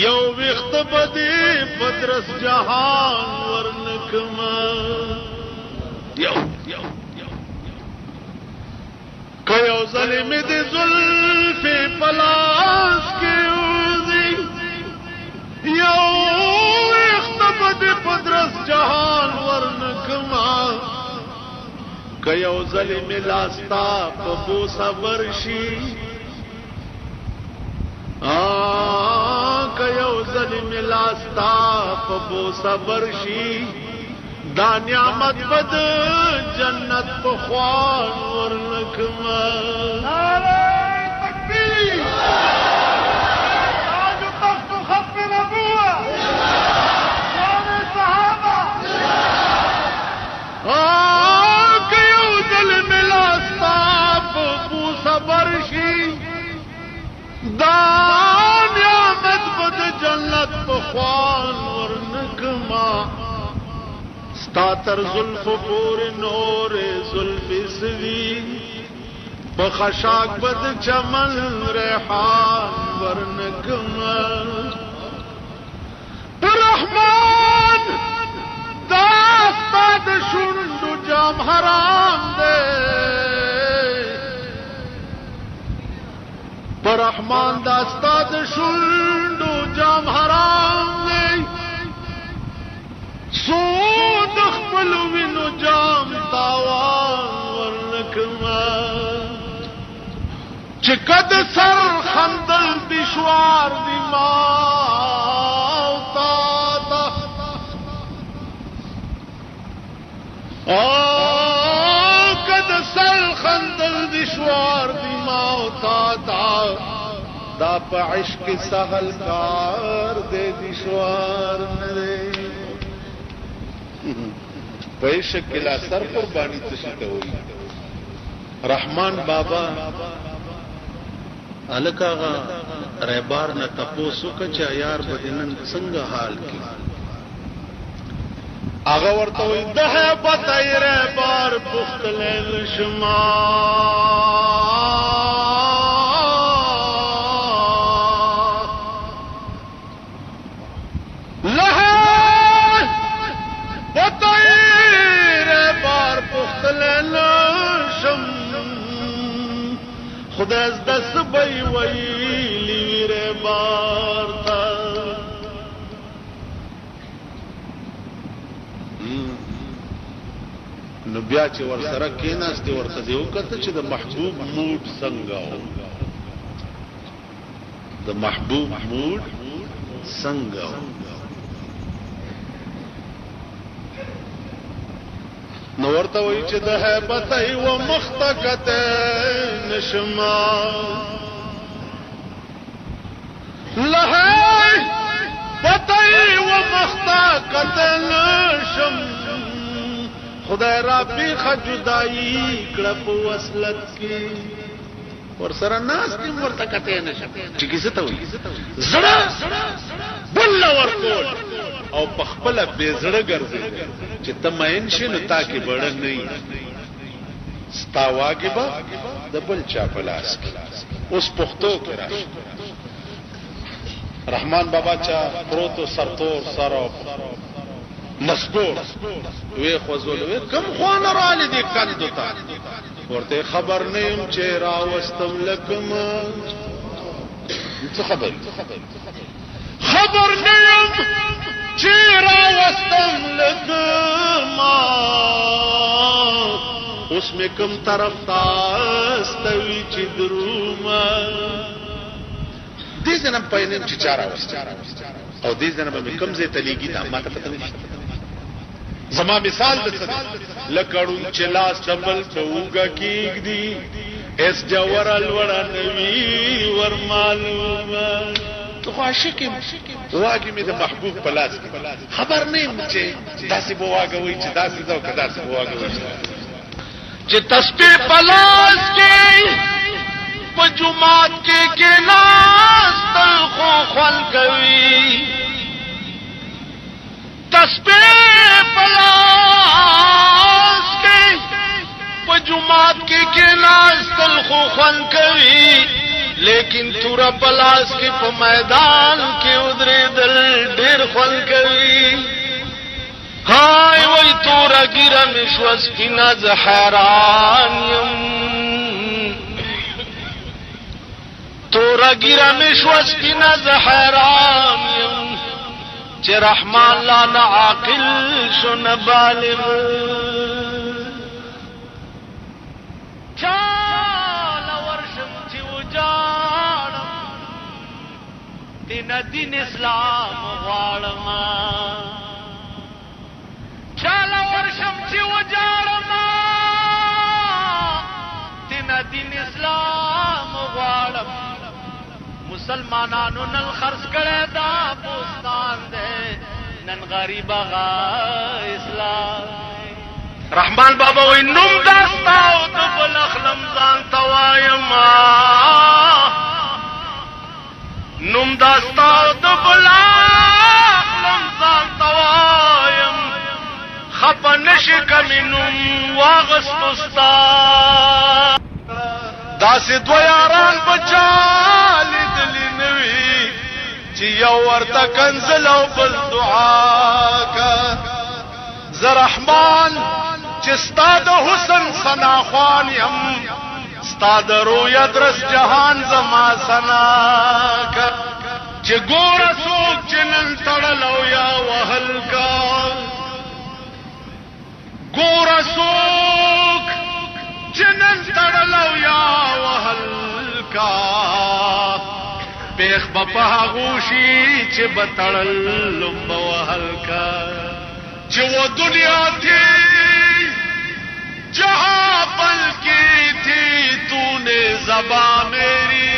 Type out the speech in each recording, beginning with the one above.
you وخت بدی پدرس جهان ورنکما یو کيو ظلم دي زلف پلاس کی اوزی یو اختبد پدرس جهان ورنکما کيو ظلم لاستا پبو صبرشی کيو ظلم لاستا پبو صبرشی دا نعمت بد جنت پخوان ورنکما نعرہ تکبیر تاج و تخت و ختم نبوت شان صحابہ کيو ظلم لاستا پبو صبرشی دا نعمت بد جنت پخوان ورنکما ستاتر زلف پور نور زلف سوی بخشاک بد چمن ریحان ورنکما رحمان داستاد شنڈو جام حرام دے رحمان داستاد شنڈو جام حرام دے سود خپل وینو جام تاوان ورنکما چکد سر خندل دشوار دی ماوتا کد سر خندل دشوار دی ماوتا دا پا عشق سہل کار دے دشوار نرے پیشک کلا سر قربانی تشیطه ہوئی رحمان بابا الکاغا ریبار نا تپوسو کچا یار بدنن سنگ حال کی آغا ورطوئی دہے بطای ریبار پختلیل شما خدای دس بی ویلی ری بارتا نو بیا چې ور سره کېناستې ورته دی وکړه چې د محبوب موډ څنګه و د محبوب موډ څنګه و نو ورته وی چې د هیبت و مختکت نشما لهای بتای و مختکت نشم خدای را بیخ جدائی کړه په وصلت کې ور سره ناس کې ورته کته نشم چې کیسه ته وي زړه بل ورکول او پخپل به زړه ګرځي چې تماین شنو تا کې بڑن نه ستا واجبہ د بل چا پلاس اوس پختو کې راشي رحمان بابا چا پروتو سرتور سره مسکور وی خوځول وی کم خوان را لدی کندو تا ورته خبر نیم چې راوستم لکم څه خبر نیم چې راوستم لکم اوس مې کوم طرف تاستوي چې دروما دې ځنه پاینم چې چاره واست او دې ځنه به کوم ځای تلیږي دا ماته پته نشته زما مثال د څه لکړون چې لاس ډبل توګه کېږي اس جوور الوړه نوي ور معلومه تو عاشق واګي مې د محبوب پلاس خبر نه يم چې داسې بواګوي چې داسې زو کدا داسې بواګوي چې تسبیح پلاس کې په جمعات کې ناس تل خو خل کوي تسبیح پلاس کې په جمعات کې ناس تل خو خل کوي لیکن تورا پلاس کې په میدان کې ودرې تورا ګیره مې شوه سپینه زه حیران یم تورا ګیره مې شوه سپینه زه حیران یم چې رحمان لا نه عاقل شو نه بالغ چاله ورشم چې وجاړم دین دین اسلام غواړم چاله ورشم چې وجاړم دین دین اسلام غواړم مسلمانانو نن خرڅ کړه دا پوستان دے نن غریب غا اسلام رحمان بابا وی نوم داستا او د بلخلم ځان توایم نوم داستا او د بلخلم ځان توایم خپه نشي کمی نوم واغستستا داسې دو یاران بچا لیدلی نوي چې یو ورته کنزل او بل دعا کا زه رحمان چې ستا د حسن ثنا خوان یم ستا د رویت رس جهان زما ثنا کا چې ګوره څوک چې نن تړل او یا وهل کا ګوره څوک جنن تړلو یا وهل کا پیخ بپا غوشی چې بتړل وهل کا چې وہ دنیا تھی جہاں پل کی تھی تو نے زباں میری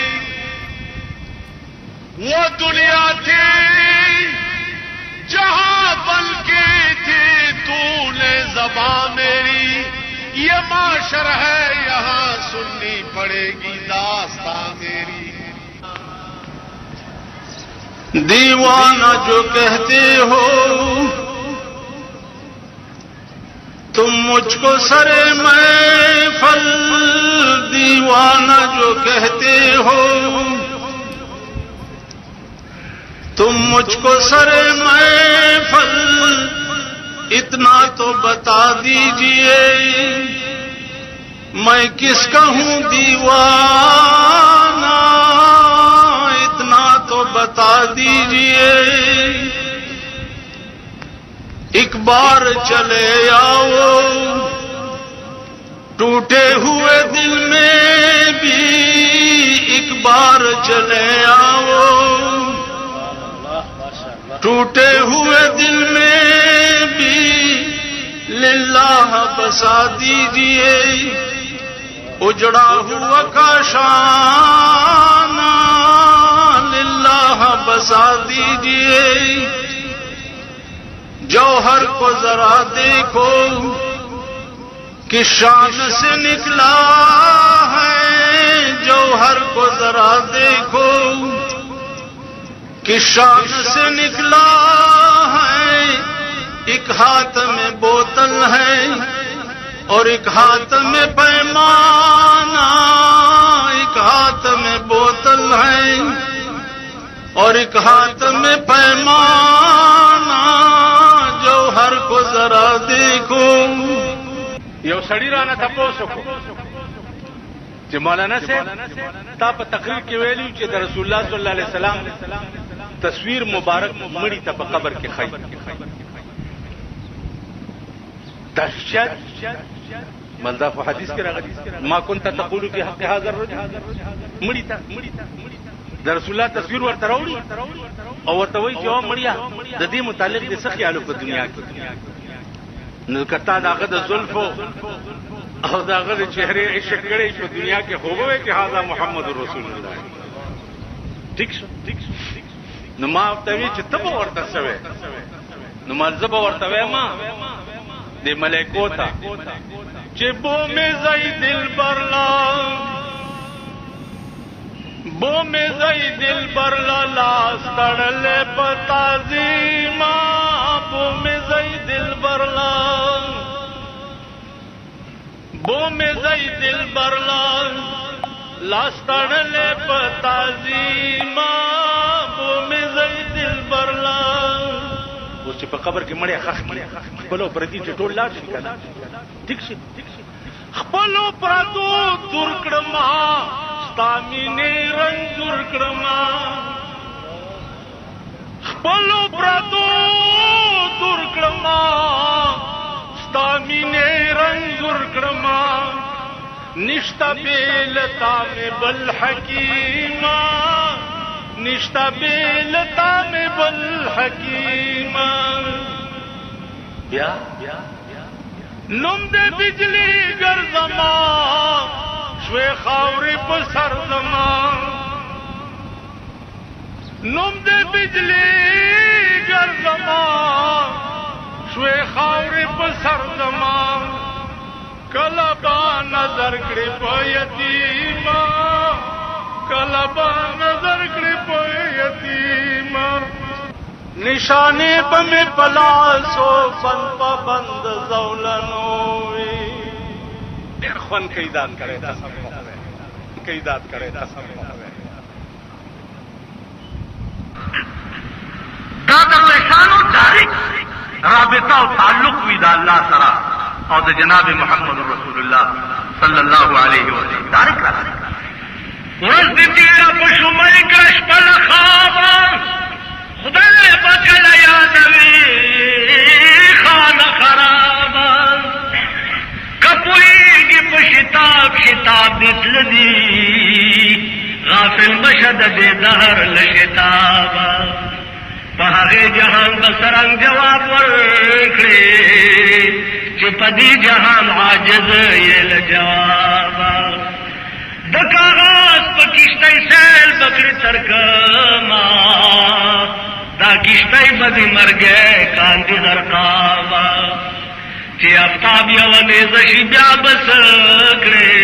وہ دنیا تھی جہاں پل کی تھی تو نے زباں میری یہ معاشر ہے یہاں سننی پڑے گی داستاں میری دیوانہ جو کہتے ہو تم مجھ کو سرے محفل دیوانہ جو کہتے ہو تم مجھ کو سرے محفل اتنا تو بتا دیجئے میں کس کا ہوں دیوانہ اتنا تو بتا دیجئے ایک بار چلے آؤ ٹوٹے ہوئے دل میں بھی ایک بار چلے آؤ ٹوٹے ہوئے دل میں بھی للہ بسا دیجئے اجڑا ہوا کاشانہ للہ بسا دیجئے جوہر کو ذرا دیکھو کس شان سے نکلا ہے جوہر کو ذرا دیکھو کس شان سے نکلا ہے ایک ہاتھ میں بوتل ہے اور ایک ہاتھ میں پیمانہ ایک ہاتھ میں بوتل ہے اور ایک ہاتھ میں پیمانہ جوہر کو ذرا دیکھو یو سړی رانه تاسو کو چې مولانا صاحب تا په تقریر کې ویلو چې د رسول الله صلی الله علیه وسلم تصویر مبارک مړی ته په قبر کې خای دهشت ملدا په حدیث کې راغلی ما كنت تقول في حق هذا الرجل مړی ته د رسول الله تصویر ورته راوړي او ورته وایي چې او مړیا د دې متعلق د څه خیالو په دنیا کې نو کتا داغه د زلف او داغه د چهره عشق کړي په دنیا کې خوبه چې هاذا محمد رسول الله ٹھیک شو نو ما ته وی چې تب ورته سوي نو مالزب ورته ما د ملائکو ته چې بو می زئی دل برلا بو می زئی دل برلا لاس تړل پتا زیما بو می زئی دل برلا بو می زئی دل برلا لاس تړل پتا زیما بو می زئی دل برلا اوس چې په قبر کې مړی خخ خپل پردي ټول لاړ شي کنه ټیک شي خپل پردو دور کړما ستامینه رنځور کړما خپل پردو دور کړما ستامینه رنځور کړما نشتا بیلتا میں بل حکیما نشتا بیلتا میں بل حکیما بیا نم دے بجلی گرزما شوے خاوری پسر زما نم دے بجلی گرزما شوے خاوری پسر زما کلبا نظر کړي په یتیما کلبا نظر کړي په یتیما نشانه بمه پلاسو بند پابند زولنو ډېر خوان کیدان کړي کیدات کړي دا د لسانو ډایرکټ رابطه او تعلق وی د الله سره او د جناب محمد رسول الله صلی الله علیه وسلم تاریخ راځي ورځ دې تیرا په شمال کرش په خواب خدای پاک لا یادوي خانه خراب کپویږي په شتاب دتلدي غافل مشد دې دهر لشتاب په هغه جهان بسرنګ جواب ورکړي چې پدی جهان عاجز یې لجواب د کاغذ په کشتۍ سیل بکړي ترکما دا کشتۍ بدی مرګه کاندي درقاوا چې افتاب یو نیزه شي بیا بس کړي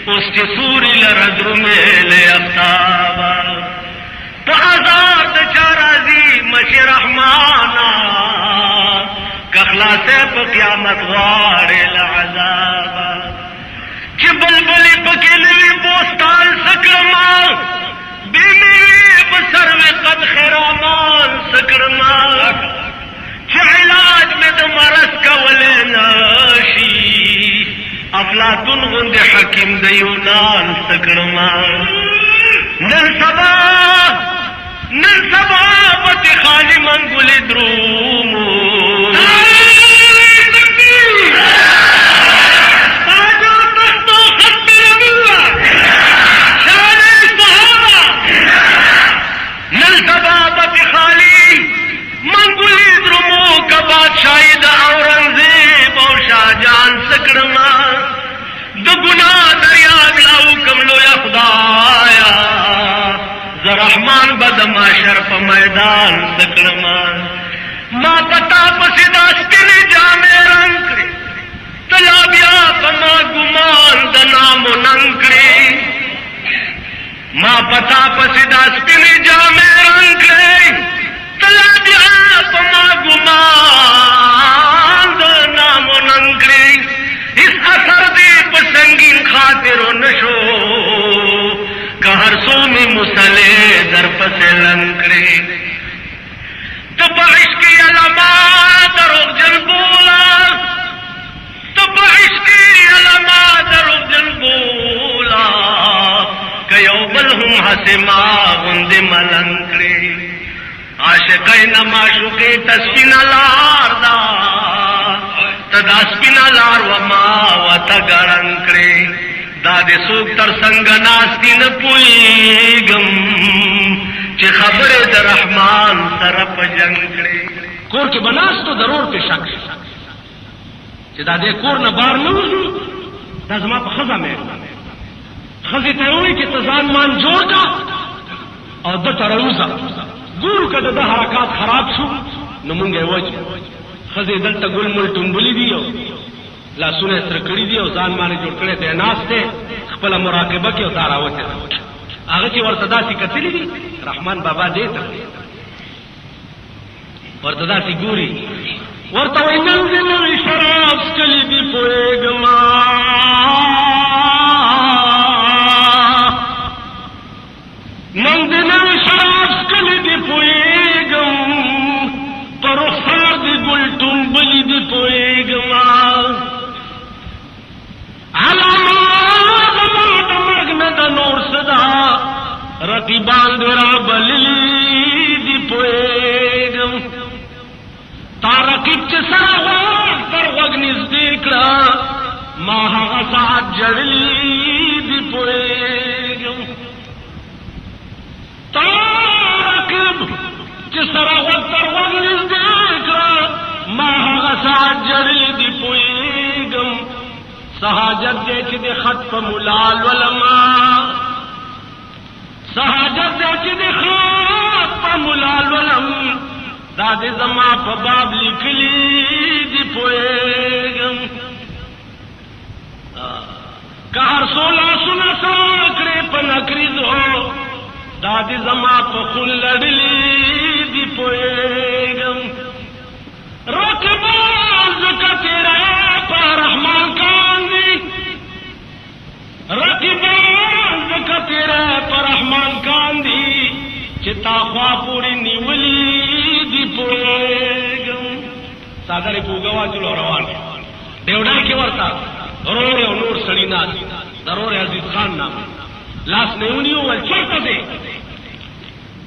اوس چې سوري لردرو مې له افتاب په آزاد چارازي مشي رحمانا کخلاصه په قیامت غاړه العذاب چې بلبلې پکې لوي بوستان سکرما بیمه بسر میں قد خرامان سکرما چې علاج مې د مرض کولې نشي افلاطون غوندې حکیم د یونان سکرما نن سبا پتی خالی منگولی درومو نن سبا پتی خالی منگولی درومو کا بادشاہی دا اورنگزیب اور شاہجان سکڑما دو گناہ دریاب لاؤ کملو یا خدایا رحمان بد معاشر په میدان سکړما ما پتا پسې داستنې جامې رنگ کړې تلا بیا په ما ګمان د نام ننګ کړې ما پتا پسې داستنې جامې رنگ کړې تلا بیا په ما ګمان د نام ننګ کړې اس اثر دې په سنگین خاطر نشو ہر سو میں مسلے در پسے لنکڑے تو عشق کی علامات دروغ جن بولا تو عشق کی علامات دروغ جن بولا کیو بل ہم حسما غند ملنکڑے عاشقین معشوقی تسبین لار دا تداسبین لار وما وتگرنکڑے دا دې څوک تر څنګه ناستی نه پوهېږم چې خبرې د رحمان سره په جنګ کړې کور کې بناستو ضرور په شک چې دا دې کور نه بار نه وځي دا زما په ښځه مې ښځې ته وایي چې ته ځان مان جوړ کا او ده ته راوځه ګورو که د حرکات خراب شو نو مونږ یې وجو ښځې دلته ګل مل ټومبلي دي لاسونه سره کړی دي او ځان باندې جوړ کړی دی ناست دی خپله مراقبه کې او دا راوتې ده هغه چې ورته داسې کتلي دي رحمان بابا دې ته ورته داسې ګوري ورته وایي نن دې نوي شراب څکلي دي پوهېږما نن دې نوي شراب څکلي دي پوهېږم ما هغه ساعت جړلی دی پوهېږم تارکب چې سره غوږ تر غوږ نږدې کړه ما هغه ساعت جړلی دی پوهېږم سهاجت دې چې د خط په ملال ولما سهاجت دې چې د خط په ملال ولم دا دې زما په باب لیکلی دی پوهېږم که هر سولا سنا ساکړې په نکریزو دا دې زما په خون لړلی دی پوهېږم رقبا زکه تیرا په رحمان کاندي رقبا زکه تیرا په رحمان کاندي چې تا خوا پوری نیولی دی پوهېږم ساګړې پوګوا چلو روان ډېوډای کې ورتا ورور او نور سړی ناز ضرور عزیز خان نام لاس نیونیو ول چرته دی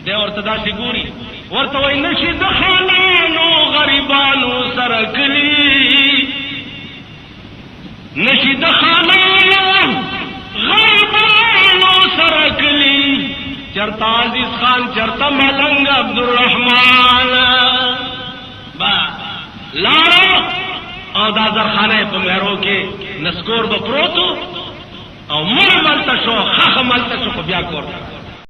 دی ورته داسې ګوري ورته وای نشي د خانانو غریبانو سره کلی نشي د خانانو غریبانو سره کلی چرته عزیز خان چرته ملنګ عبدالرحمن با لارو او دا زرخانه په مهرو کې نسکور به پروتو او مر ملته شو خخ ملته شو بیا کور